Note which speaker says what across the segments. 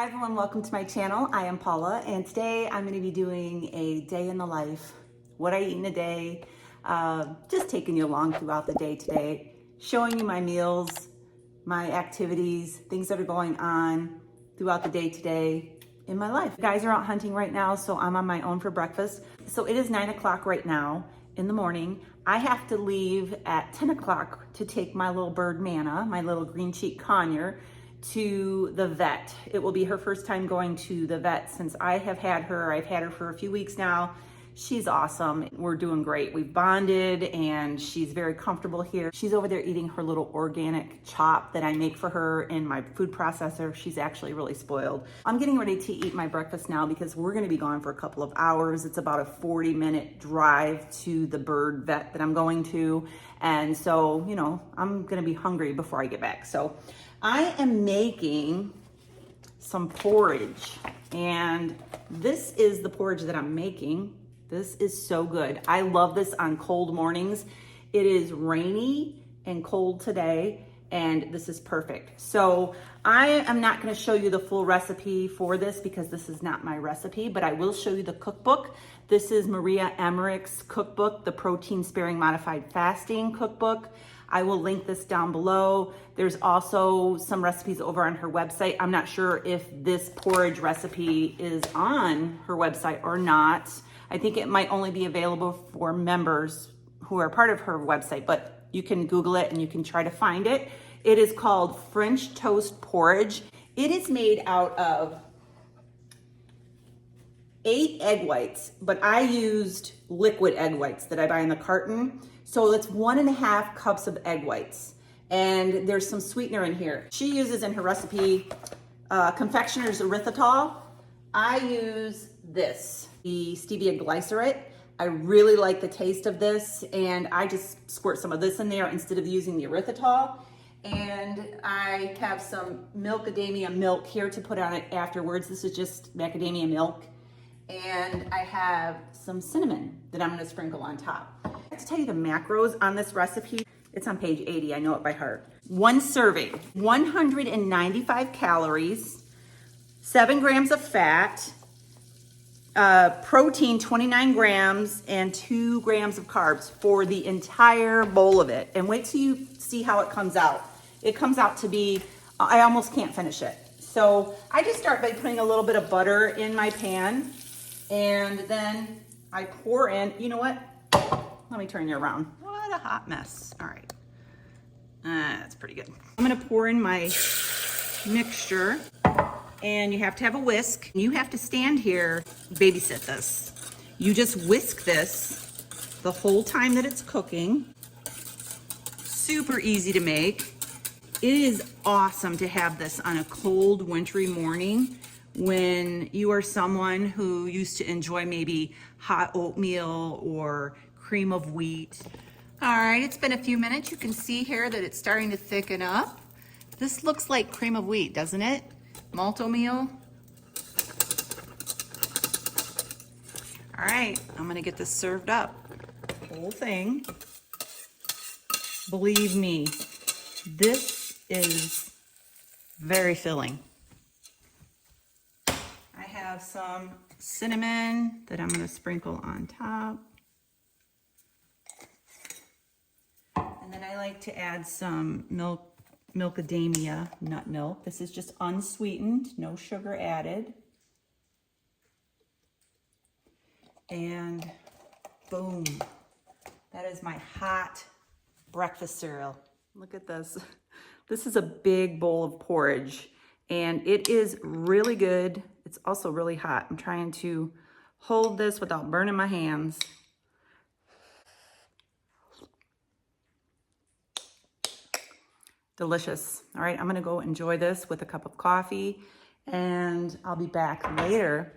Speaker 1: Hi everyone, welcome to my channel. I am Paula and today I'm going to be doing a day in the life, what I eat in a day, just taking you along throughout the day today, showing you my meals, my activities, things that are going on throughout the day today in my life. The guys are out hunting right now, so I'm on my own for breakfast. So it is 9 o'clock right now in the morning. I have to leave at 10 o'clock to take my little bird Manna, my little green cheek conure, to the vet. It will be her first time going to the vet since I have had her. I've had her for a few weeks now. She's awesome. We're doing great. We've bonded and she's very comfortable here. She's over there eating her little organic chop that I make for her in my food processor. She's actually really spoiled. I'm getting ready to eat my breakfast now because we're gonna be gone for a couple of hours. It's about a 40-minute drive to the bird vet that I'm going to. And so, you know, I'm gonna be hungry before I get back. So I am making some porridge, and this is the porridge that I'm making. This is so good. I love this on cold mornings. It is rainy and cold today, and this is perfect. So I am not gonna show you the full recipe for this because this is not my recipe, but I will show you the cookbook. This is Maria Emmerich's cookbook, the Protein Sparing Modified Fasting cookbook. I will link this down below. There's also some recipes over on her website. I'm not sure if this porridge recipe is on her website or not. I think it might only be available for members who are part of her website, but you can Google it and you can try to find it. It is called French Toast Porridge. It is made out of 8 egg whites, but I used liquid egg whites that I buy in the carton. So that's 1.5 cups of egg whites. And there's some sweetener in here. She uses in her recipe confectioner's erythritol. I use this, the stevia glycerate. I really like the taste of this, and I just squirt some of this in there instead of using the erythritol. And I have some macadamia milk here to put on it afterwards. This is just macadamia milk. And I have some cinnamon that I'm gonna sprinkle on top. I have to tell you the macros on this recipe. It's on page 80, I know it by heart. 1 serving, 195 calories, 7 grams of fat, protein 29 grams, and 2 grams of carbs for the entire bowl of it. And wait till you see how it comes out. It comes out to be, I almost can't finish it. So I just start by putting a little bit of butter in my pan, and then I pour in, you know what? Let me turn you around. What a hot mess. All right. That's pretty good. I'm gonna pour in my mixture, and you have to have a whisk. You have to stand here, babysit this. You just whisk this the whole time that it's cooking. Super easy to make. It is awesome to have this on a cold, wintry morning when you are someone who used to enjoy maybe hot oatmeal or cream of wheat. All right, it's been a few minutes. You can see here that it's starting to thicken up. This looks like cream of wheat, doesn't it? Malto meal. All right, I'm gonna get this served up. Whole thing. Believe me, this is very filling. I have some cinnamon that I'm gonna sprinkle on top. And then I like to add some macadamia nut milk. This is just unsweetened, no sugar added. And boom, that is my hot breakfast cereal. Look at this. This is a big bowl of porridge, and it is really good. It's also really hot. I'm trying to hold this without burning my hands. Delicious. All right, I'm gonna go enjoy this with a cup of coffee, and I'll be back later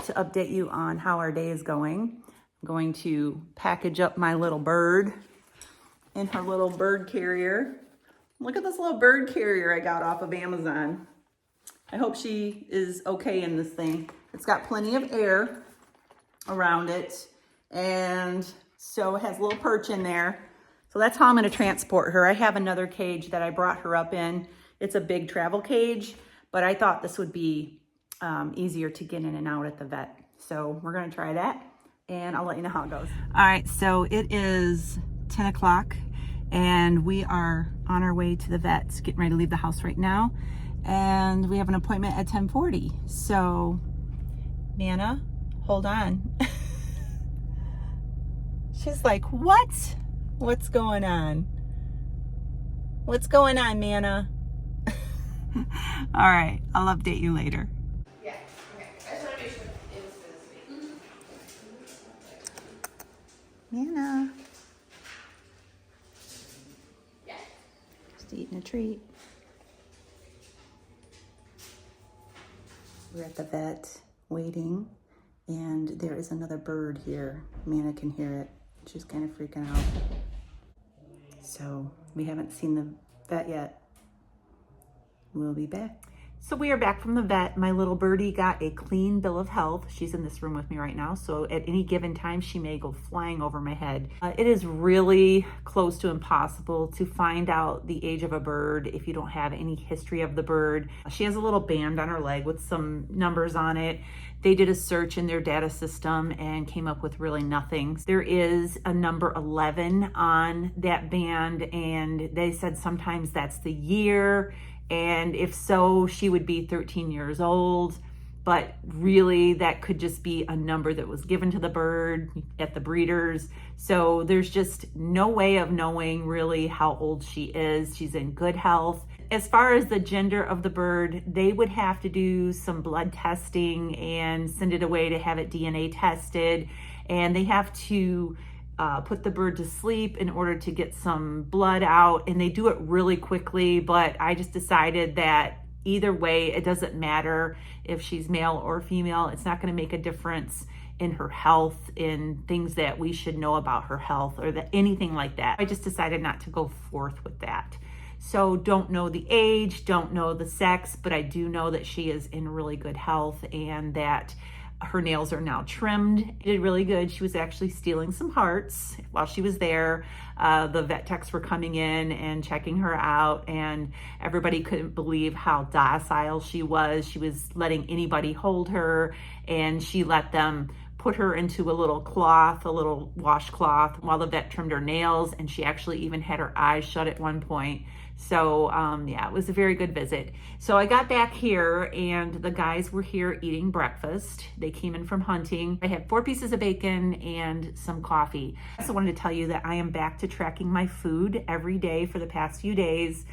Speaker 1: to update you on how our day is going. I'm going to package up my little bird in her little bird carrier. Look at this little bird carrier I got off of Amazon. I hope she is okay in this thing. It's got plenty of air around it, and so it has a little perch in there. So that's how I'm gonna transport her. I have another cage that I brought her up in. It's a big travel cage, but I thought this would be easier to get in and out at the vet. So we're gonna try that and I'll let you know how it goes. All right, so it is 10 o'clock and we are on our way to the vet, getting ready to leave the house right now. And we have an appointment at 10:40. So, Nana, hold on. She's like, what? What's going on? What's going on, Nana? All right, I'll update you later.
Speaker 2: Yeah, okay. I just want to make sure it was for this week.
Speaker 1: Nana.
Speaker 2: Yeah.
Speaker 1: Just eating a treat. We're at the vet waiting, and there is another bird here. Nana can hear it. She's kind of freaking out. So we haven't seen the vet yet. We'll be back. So we are back from the vet. My little birdie got a clean bill of health. She's in this room with me right now. So at any given time, she may go flying over my head. It is really close to impossible to find out the age of a bird if you don't have any history of the bird. She has a little band on her leg with some numbers on it. They did a search in their data system and came up with really nothing. There is a number 11 on that band, and they said sometimes that's the year. And if so, she would be 13 years old, but really that could just be a number that was given to the bird at the breeders. So there's just no way of knowing really how old she is. She's in good health. As far as the gender of the bird, they would have to do some blood testing and send it away to have it DNA tested. And they have to put the bird to sleep in order to get some blood out, and they do it really quickly. But I just decided that either way, it doesn't matter if she's male or female. It's not going to make a difference in her health, in things that we should know about her health or anything like that. I just decided not to go forth with that. So don't know the age, don't know the sex, but I do know that she is in really good health and that her nails are now trimmed. She did really good. She was actually stealing some hearts while she was there. The vet techs were coming in and checking her out, and everybody couldn't believe how docile she was. She was letting anybody hold her, and she let them put her into a little cloth, a little washcloth, while the vet trimmed her nails, and she actually even had her eyes shut at one point. So yeah, it was a very good visit. So I got back here and the guys were here eating breakfast. They came in from hunting. I had 4 pieces of bacon and some coffee. I also wanted to tell you that I am back to tracking my food every day for the past few days,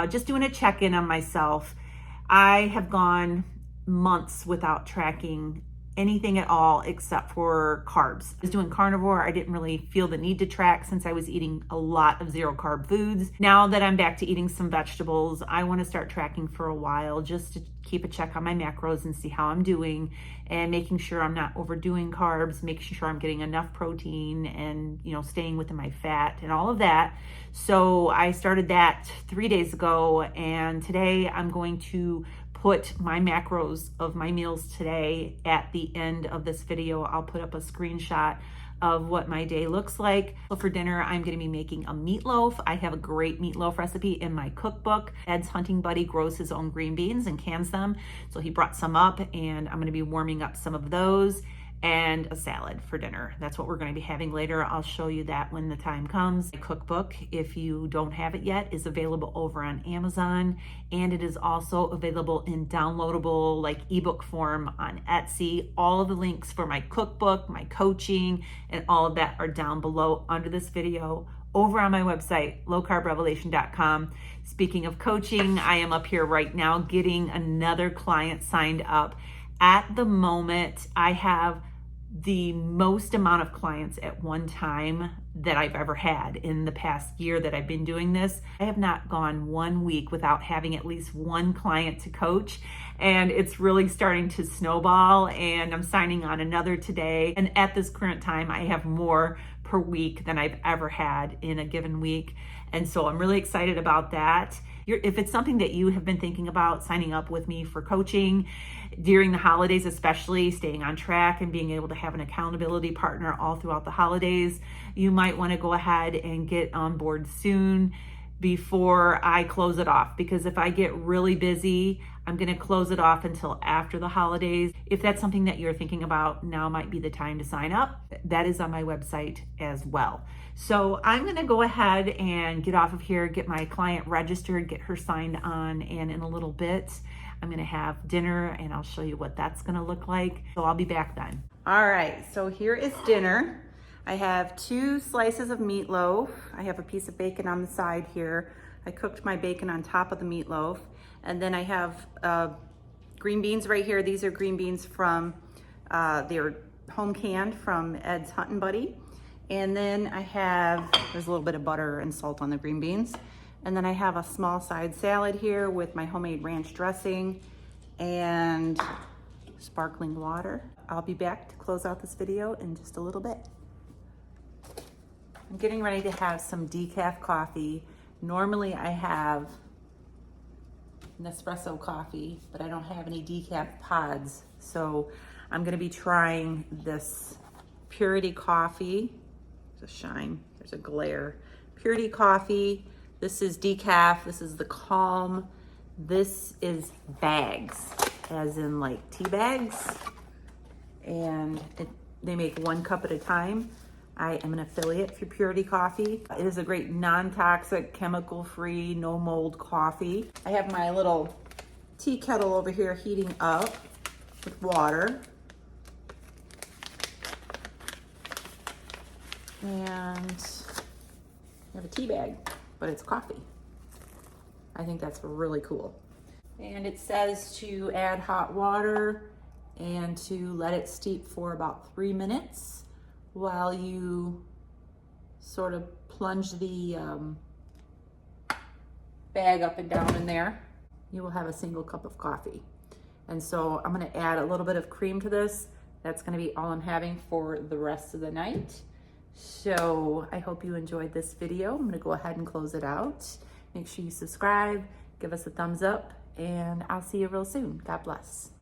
Speaker 1: just doing a check-in on myself. I have gone months without tracking anything at all except for carbs. I was doing carnivore. I didn't really feel the need to track since I was eating a lot of 0 carb foods. Now that I'm back to eating some vegetables, I want to start tracking for a while just to keep a check on my macros and see how I'm doing, and making sure I'm not overdoing carbs, making sure I'm getting enough protein and, you know, staying within my fat and all of that. So I started that 3 days ago, and today I'm going to put my macros of my meals today at the end of this video. I'll put up a screenshot of what my day looks like. So for dinner, I'm going to be making a meatloaf. I have a great meatloaf recipe in my cookbook. Ed's hunting buddy grows his own green beans and cans them. So he brought some up, and I'm going to be warming up some of those, and a salad for dinner. That's what we're going to be having later. I'll show you that when the time comes. My cookbook, if you don't have it yet, is available over on Amazon, and it is also available in downloadable like ebook form on Etsy. All of the links for my cookbook, my coaching, and all of that are down below under this video over on my website, lowcarbrevelation.com. Speaking of coaching, I am up here right now getting another client signed up. At the moment, I have the most amount of clients at one time that I've ever had in the past year that I've been doing this. I have not gone 1 week without having at least one client to coach, and it's really starting to snowball, and I'm signing on another today. And at this current time, I have more per week than I've ever had in a given week. And so I'm really excited about that. If it's something that you have been thinking about signing up with me for coaching during the holidays, especially staying on track and being able to have an accountability partner all throughout the holidays, you might want to go ahead and get on board soon. before I close it off, because if I get really busy, I'm going to close it off until after the holidays. If that's something that you're thinking about, now might be the time to sign up. That is on my website as well. So I'm going to go ahead and get off of here, get my client registered, get her signed on, and in a little bit, I'm going to have dinner and I'll show you what that's going to look like. So I'll be back then. All right, so here is dinner. I have 2 slices of meatloaf. I have a piece of bacon on the side here. I cooked my bacon on top of the meatloaf. And then I have green beans right here. These are green beans from, they're home canned from Ed's Huntin' Buddy. And then I have, there's a little bit of butter and salt on the green beans. And then I have a small side salad here with my homemade ranch dressing and sparkling water. I'll be back to close out this video in just a little bit. I'm getting ready to have some decaf coffee. Normally I have Nespresso coffee, but I don't have any decaf pods. So I'm gonna be trying this Purity coffee. There's a shine, there's a glare. Purity coffee, this is decaf, this is the Calm. This is bags, as in like tea bags. And they make 1 cup at a time. I am an affiliate for Purity Coffee. It is a great non-toxic, chemical-free, no mold coffee. I have my little tea kettle over here heating up with water. And I have a tea bag, but it's coffee. I think that's really cool. And it says to add hot water and to let it steep for about 3 minutes. While you sort of plunge the bag up and down in there, you will have a single cup of coffee. And so I'm gonna add a little bit of cream to this. That's gonna be all I'm having for the rest of the night. So I hope you enjoyed this video. I'm gonna go ahead and close it out. Make sure you subscribe, give us a thumbs up, and I'll see you real soon. God bless.